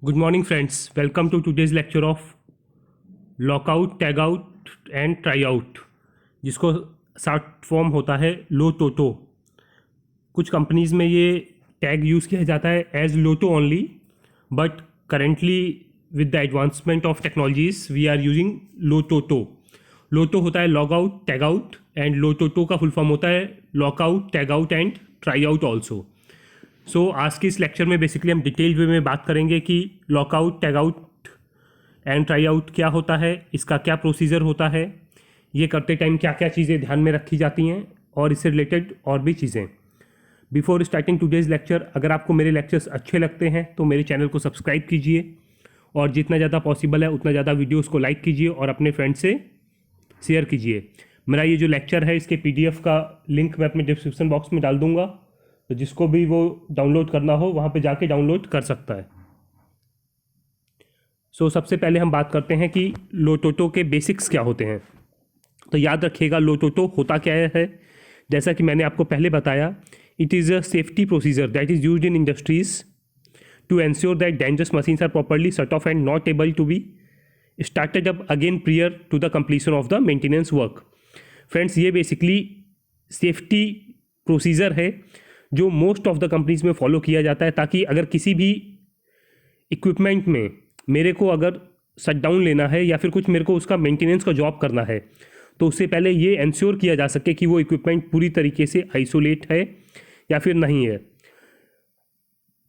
Good morning, friends. Welcome to today's lecture of lockout, tagout and tryout, जिसको short form होता है लोटोटो। कुछ companies में ये टैग यूज़ किया जाता है as LOTO only, but currently with the advancement of technologies we are using LOTOTO. LOTO होता है log out, tag out, and LOTOTO का फुल फॉर्म होता है lockout, tag out and try out also. So आज के इस lecture में basically हम डिटेल वे में बात करेंगे कि lockout, tag out and try out क्या होता है, इसका क्या प्रोसीजर होता है, ये करते टाइम क्या क्या चीज़ें ध्यान में रखी जाती हैं और इससे रिलेटेड और भी चीज़ें। बिफोर स्टार्टिंग टुडेज़ लेक्चर, अगर आपको मेरे लेक्चर्स अच्छे लगते हैं तो मेरे चैनल को सब्सक्राइब कीजिए और जितना ज़्यादा पॉसिबल है उतना ज़्यादा वीडियोज़ को लाइक कीजिए और अपने फ्रेंड से शेयर कीजिए। मेरा ये जो लेक्चर है इसके PDF का लिंक मैं अपने डिस्क्रिप्शन बॉक्स में डाल दूँगा, तो जिसको भी वो डाउनलोड करना हो वहाँ पे जाके डाउनलोड कर सकता है। सो सबसे पहले हम बात करते हैं कि लोटोटो के बेसिक्स क्या होते हैं। तो याद रखिएगा लोटोटो होता क्या है। जैसा कि मैंने आपको पहले बताया, it is a safety procedure that is used in industries to ensure that dangerous machines are properly shut off and not able to be started up again prior to the completion of the maintenance work. Friends, ये basically safety procedure है जो most of the companies में follow किया जाता है, ताकि अगर किसी भी इक्विपमेंट में मेरे को अगर शट डाउन लेना है या फिर कुछ मेरे को उसका मेंटेनेंस का जॉब करना है, तो उससे पहले ये इंश्योर किया जा सके कि वो इक्विपमेंट पूरी तरीके से आइसोलेट है या फिर नहीं है।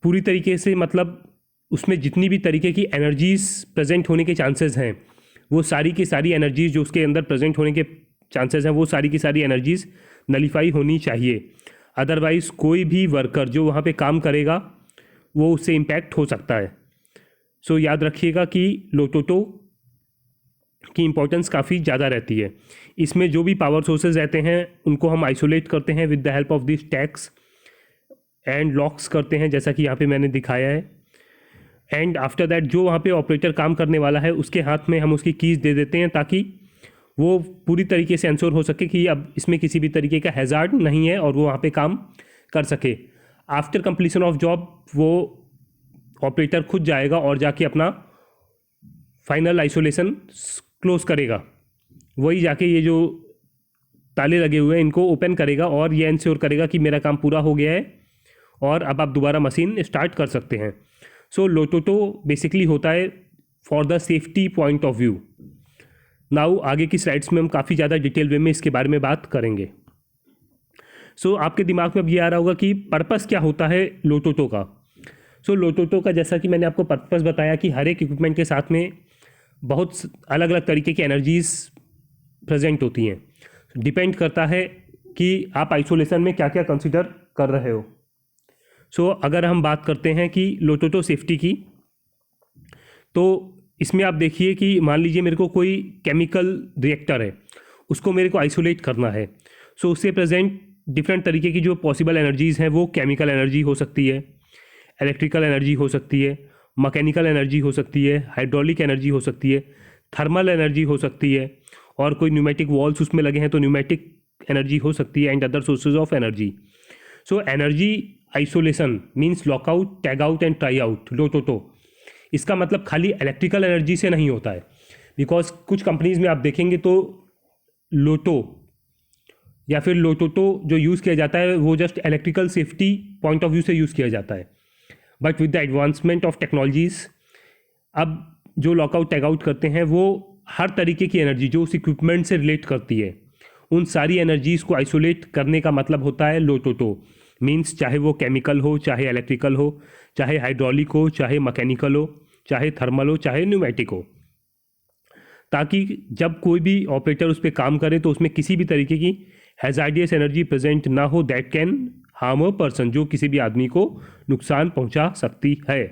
पूरी तरीके से मतलब उसमें जितनी भी तरीके की एनर्जीज प्रेजेंट होने के चांसेस हैं, वो सारी की सारी एनर्जीज जो उसके अंदर प्रेजेंट होने के चांसेस हैं, वो सारी की सारी एनर्जीज नलीफाई होनी चाहिए। अदरवाइज़ कोई भी वर्कर जो वहाँ पे काम करेगा वो उससे इम्पैक्ट हो सकता है। सो याद रखिएगा कि लोटोटो की इम्पोर्टेंस काफ़ी ज़्यादा रहती है। इसमें जो भी पावर सोर्सेज रहते हैं उनको हम आइसोलेट करते हैं with the help of this tags and locks करते हैं, जैसा कि यहाँ पे मैंने दिखाया है। एंड आफ्टर दैट जो वहाँ पे ऑपरेटर काम करने वाला है उसके हाथ में हम उसकी कीज़ दे देते हैं, ताकि वो पूरी तरीके से इंश्योर हो सके कि अब इसमें किसी भी तरीके का हैज़ार्ड नहीं है और वो वहाँ पे काम कर सके। आफ्टर कंप्लीशन ऑफ जॉब वो ऑपरेटर खुद जाएगा और जाके अपना फाइनल आइसोलेशन क्लोज करेगा। वही जाके ये जो ताले लगे हुए हैं इनको ओपन करेगा और ये इंश्योर करेगा कि मेरा काम पूरा हो गया है और अब आप दोबारा मशीन स्टार्ट कर सकते हैं। सो लोटोटो बेसिकली होता है for the safety point of view. Now आगे की स्लाइड्स में हम काफ़ी ज़्यादा डिटेल वे में इसके बारे में बात करेंगे। सो आपके दिमाग में अब ये आ रहा होगा कि पर्पस क्या होता है लोटोटो का। सो लोटोटो का जैसा कि मैंने आपको पर्पस बताया कि हर एक इक्विपमेंट के साथ में बहुत अलग अलग तरीके की एनर्जीज प्रेजेंट होती हैं। डिपेंड करता है कि आप आइसोलेशन में क्या क्या कंसिडर कर रहे हो। सो अगर हम बात करते हैं कि लोटोटो सेफ्टी की, तो इसमें आप देखिए कि मान लीजिए मेरे को कोई केमिकल रिएक्टर है, उसको मेरे को आइसोलेट करना है। सो उससे प्रेजेंट डिफरेंट तरीके की जो पॉसिबल एनर्जीज़ हैं, वो केमिकल एनर्जी हो सकती है, इलेक्ट्रिकल एनर्जी हो सकती है, मैकेनिकल एनर्जी हो सकती है, हाइड्रोलिक एनर्जी हो सकती है, थर्मल एनर्जी हो सकती है, और कोई न्यूमेटिक वॉल्स उसमें लगे हैं तो न्यूमेटिक एनर्जी हो सकती है, and other sources of energy. So energy isolation means lockout, tag out and try out LOTOTO. इसका मतलब खाली इलेक्ट्रिकल एनर्जी से नहीं होता है, बिकॉज कुछ कंपनीज में आप देखेंगे तो लोटो या फिर लोटोटो जो यूज़ किया जाता है वो just electrical safety point of view से यूज़ किया जाता है। But with the advancement of technologies अब जो लॉकआउट टैग आउट करते हैं वो हर तरीके की एनर्जी जो उस इक्विपमेंट से रिलेट करती है, उन सारी एनर्जीज़ को आइसोलेट करने का मतलब होता है लोटोटो। मीन्स चाहे वो केमिकल हो, चाहे इलेक्ट्रिकल हो, चाहे हाइड्रोलिक हो, चाहे मैकेनिकल हो, चाहे थर्मल हो, चाहे न्यूमेटिक हो, ताकि जब कोई भी ऑपरेटर उस पर काम करे तो उसमें किसी भी तरीके की हैजार्डियस एनर्जी प्रेजेंट ना हो that can harm a person, जो किसी भी आदमी को नुकसान पहुंचा सकती है।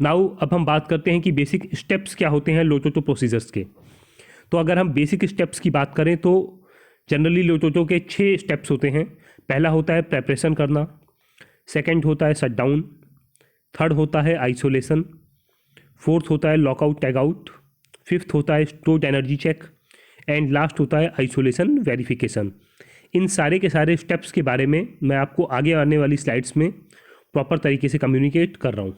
नाउ अब हम बात करते हैं कि बेसिक स्टेप्स क्या होते हैं लोटोटो प्रोसीजर्स के। तो अगर हम बेसिक स्टेप्स की बात करें तो जनरली लोटोटो के 6 स्टेप्स होते हैं। पहला होता है प्रेपरेशन करना, सेकंड होता है शट डाउन, थर्ड होता है आइसोलेशन, फोर्थ होता है लॉकआउट टैग आउट, फिफ्थ होता है stored energy check, and last होता है आइसोलेशन वेरिफिकेशन। इन सारे के सारे स्टेप्स के बारे में मैं आपको आगे आने वाली स्लाइड्स में प्रॉपर तरीके से कम्युनिकेट कर रहा हूँ।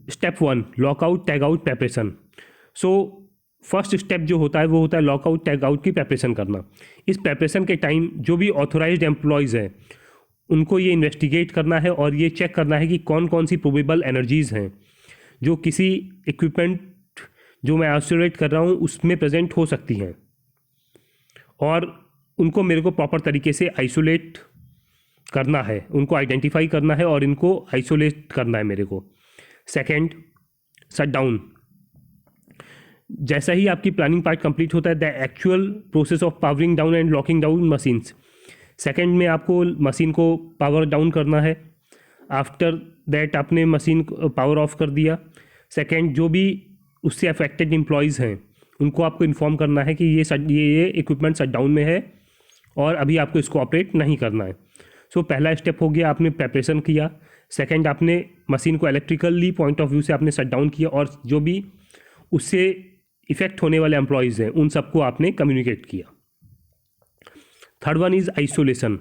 Step 1, lockout tag out preparation. So first step जो होता है वो होता है लॉकआउट टैग आउट की प्रेपरेशन करना। इस प्रेपरेशन के टाइम जो भी ऑथोराइज्ड एम्प्लॉयज़ हैं उनको ये इन्वेस्टिगेट करना है और ये चेक करना है कि कौन कौन सी प्रोबेबल एनर्जीज़ हैं जो किसी इक्विपमेंट जो मैं आइसोलेट कर रहा हूँ उसमें प्रेजेंट हो सकती हैं, और उनको मेरे को प्रॉपर तरीके से आइसोलेट करना है, उनको आइडेंटिफाई करना है और इनको आइसोलेट करना है मेरे को। Second, shut down. जैसा ही आपकी प्लानिंग पार्ट कंप्लीट होता है, the actual process of powering down and locking down machines. Second में आपको मशीन को पावर डाउन करना है। आफ्टर दैट आपने मशीन पावर ऑफ कर दिया। सेकेंड, जो भी उससे अफेक्टेड एम्प्लॉयज़ हैं उनको आपको इन्फॉर्म करना है कि ये इक्विपमेंट शट डाउन में है और अभी आपको इसको ऑपरेट नहीं करना है। सो पहला स्टेप हो गया, आपने प्रेपरेशन किया। सेकेंड, आपने मशीन को इलेक्ट्रिकली पॉइंट ऑफ व्यू से आपने शट डाउन किया और जो भी उससे इफ़ेक्ट होने वाले एम्प्लॉयज़ हैं उन सबको आपने कम्युनिकेट किया। Third one is isolation.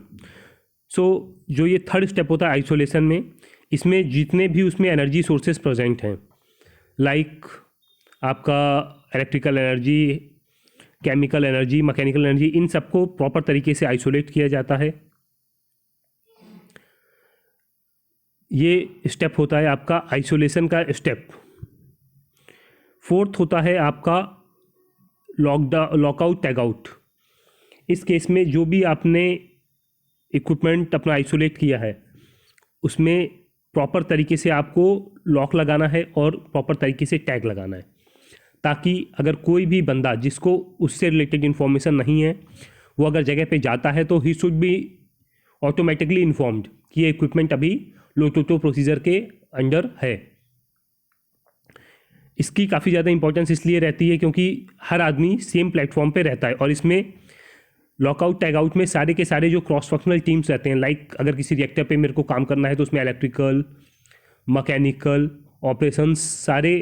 So जो ये थर्ड स्टेप होता है आइसोलेशन में, इसमें जितने भी उसमें एनर्जी सोर्सेज प्रेजेंट हैं, लाइक आपका electrical energy, chemical energy, mechanical energy, इन सबको प्रॉपर तरीके से आइसोलेट किया जाता है। ये स्टेप होता है आपका आइसोलेशन का स्टेप। फोर्थ होता है आपका लॉकआउट टैग आउट। इस केस में जो भी आपने इक्विपमेंट अपना आइसोलेट किया है उसमें प्रॉपर तरीके से आपको लॉक लगाना है और प्रॉपर तरीके से टैग लगाना है, ताकि अगर कोई भी बंदा जिसको उससे रिलेटेड इन्फॉर्मेशन नहीं है वो अगर जगह पे जाता है तो he should be automatically informed कि ये इक्विपमेंट अभी लोटोटो प्रोसीजर के अंडर है। इसकी काफ़ी ज़्यादा इंपॉर्टेंस इसलिए रहती है क्योंकि हर आदमी सेम प्लेटफॉर्म पे रहता है और इसमें लॉकआउट टैग आउट में सारे के सारे जो क्रॉस फंक्शनल टीम्स रहते हैं, लाइक अगर किसी रिएक्टर पे मेरे को काम करना है तो उसमें इलेक्ट्रिकल, मैकेनिकल, ऑपरेशंस, सारे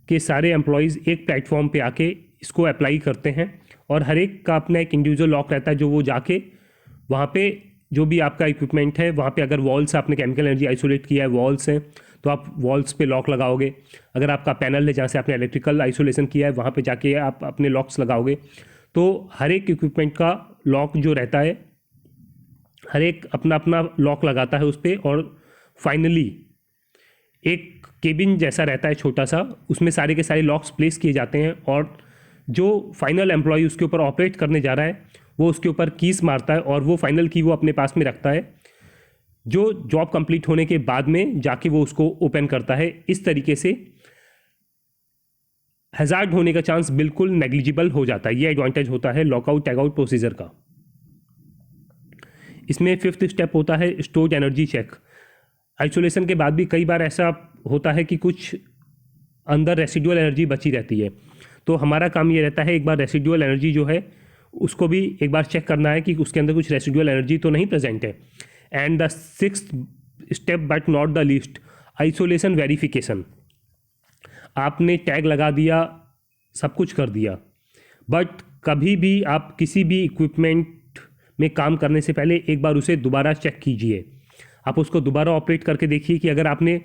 के सारे एम्प्लॉयज़ एक प्लेटफॉर्म पे आके इसको अप्लाई करते हैं और हर एक का अपना एक इंडिविजुअल लॉक रहता है जो वो जाके वहाँ पे जो भी आपका इक्विपमेंट है वहाँ पे अगर वॉल्स आपने केमिकल एनर्जी आइसोलेट किया है, वॉल्स हैं, तो आप वॉल्स पे लॉक लगाओगे। अगर आपका पैनल है जहाँ से आपने इलेक्ट्रिकल आइसोलेशन किया है वहाँ पे जाके आप अपने लॉक्स लगाओगे। तो हर एक इक्विपमेंट का लॉक जो रहता है, हर एक अपना अपना लॉक लगाता है उस पर, और फाइनली एक केबिन जैसा रहता है छोटा सा, उसमें सारे के सारे लॉक्स प्लेस किए जाते हैं और जो फाइनल एम्प्लॉय उसके ऊपर ऑपरेट करने जा रहा है वो उसके ऊपर कीज मारता है और वो फाइनल की वो अपने पास में रखता है, जो जॉब कंप्लीट होने के बाद में जाके वो उसको ओपन करता है। इस तरीके से हैजार्ड होने का चांस बिल्कुल नेग्लिजिबल हो जाता है। ये एडवांटेज होता है लॉकआउट टैग आउट प्रोसीजर का। इसमें फिफ्थ स्टेप होता है स्टोर्ड एनर्जी चेक। आइसोलेशन के बाद भी कई बार ऐसा होता है कि कुछ अंदर रेसिडुअल एनर्जी बची रहती है, तो हमारा काम ये रहता है एक बार रेसिडुअल एनर्जी जो है उसको भी एक बार चेक करना है कि उसके अंदर कुछ रेसिडुअल एनर्जी तो नहीं प्रेजेंट है। And the sixth step but not the least, isolation verification. आपने टैग लगा दिया, सब कुछ कर दिया, बट कभी भी आप किसी भी इक्विपमेंट में काम करने से पहले एक बार उसे दोबारा चेक कीजिए। आप उसको दोबारा ऑपरेट करके देखिए कि अगर आपने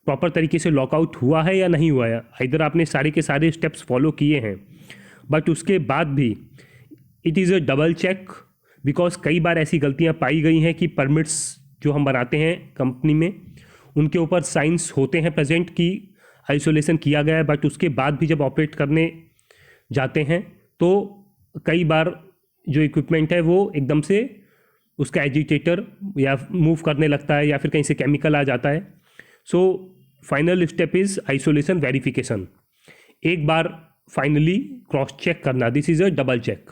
प्रॉपर तरीके से लॉकआउट हुआ है या नहीं हुआ है। इधर आपने सारे के सारे स्टेप्स फॉलो किए हैं, बट उसके बाद भी it is a double check, because कई बार ऐसी गलतियां पाई गई हैं कि परमिट्स जो हम बनाते हैं कंपनी में उनके ऊपर साइंस होते हैं प्रेजेंट कि आइसोलेशन किया गया है, बट उसके बाद भी जब ऑपरेट करने जाते हैं तो कई बार जो इक्विपमेंट है वो एकदम से उसका एजिटेटर या मूव करने लगता है या फिर कहीं से केमिकल आ जाता है। So final step is isolation verification. एक बार फाइनली क्रॉस चेक करना, this is a double check.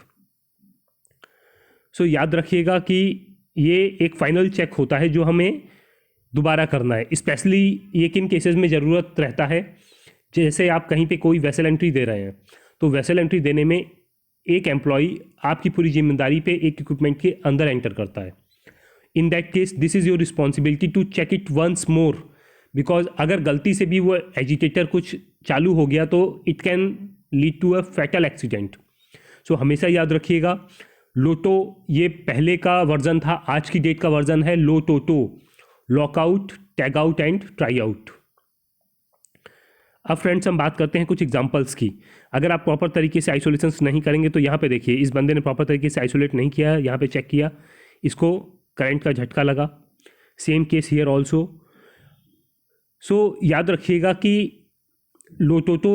So याद रखिएगा कि ये एक फाइनल चेक होता है जो हमें दोबारा करना है। स्पेशली ये किन केसेस में ज़रूरत रहता है, जैसे आप कहीं पे कोई वेसल एंट्री दे रहे हैं तो वेसल एंट्री देने में एक एम्प्लॉई आपकी पूरी जिम्मेदारी पे एक इक्विपमेंट के अंदर एंटर करता है। In that case this is your responsibility to check it once more, because अगर गलती से भी वो एजिटेटर कुछ चालू हो गया तो it can lead to a fatal accident. So हमेशा याद रखिएगा, लोटो ये पहले का वर्जन था, आज की डेट का वर्जन है LOTOTO, lockout, tag out and try out. अब फ्रेंड्स हम बात करते हैं कुछ एग्जांपल्स की। अगर आप प्रॉपर तरीके से आइसोलेशंस नहीं करेंगे तो यहाँ पे देखिए इस बंदे ने प्रॉपर तरीके से आइसोलेट नहीं किया, यहाँ पे चेक किया, इसको करंट का झटका लगा। Same case here also. So याद रखिएगा कि लोटोटो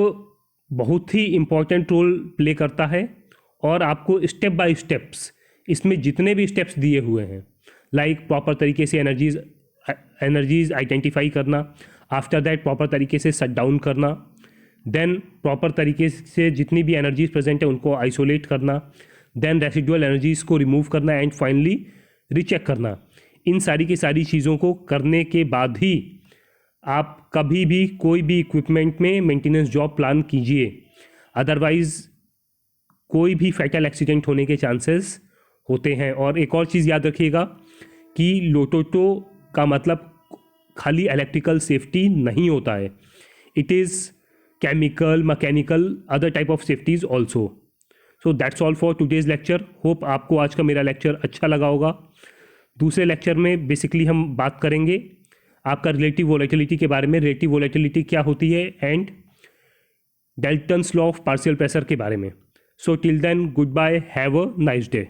बहुत ही इम्पॉर्टेंट रोल प्ले करता है और आपको स्टेप बाय स्टेप्स इसमें जितने भी स्टेप्स दिए हुए हैं, लाइक प्रॉपर तरीके से एनर्जीज आइडेंटिफाई करना, आफ्टर दैट प्रॉपर तरीके से शट डाउन करना, देन प्रॉपर तरीके से जितनी भी एनर्जीज प्रेजेंट है उनको आइसोलेट करना, देन रेसिडुअल एनर्जीज को रिमूव करना एंड फाइनली रीचेक करना। इन सारी की सारी चीज़ों को करने के बाद ही आप कभी भी कोई भी इक्विपमेंट में मेंटेनेंस जॉब प्लान कीजिए, अदरवाइज कोई भी फैटल एक्सीडेंट होने के चांसेस होते हैं। और एक और चीज़ याद रखिएगा कि लोटोटो का मतलब खाली इलेक्ट्रिकल सेफ्टी नहीं होता है, it is chemical, mechanical, other type of safeties also. So that's all for today's lecture. Hope आपको आज का मेरा लेक्चर अच्छा लगा होगा। दूसरे लेक्चर में बेसिकली हम बात करेंगे आपका रिलेटिव वोलेटिलिटी के बारे में, रिलेटिव वोलेटिलिटी क्या होती है and Dalton's law of partial pressure के बारे में। So till then goodbye, have a nice day.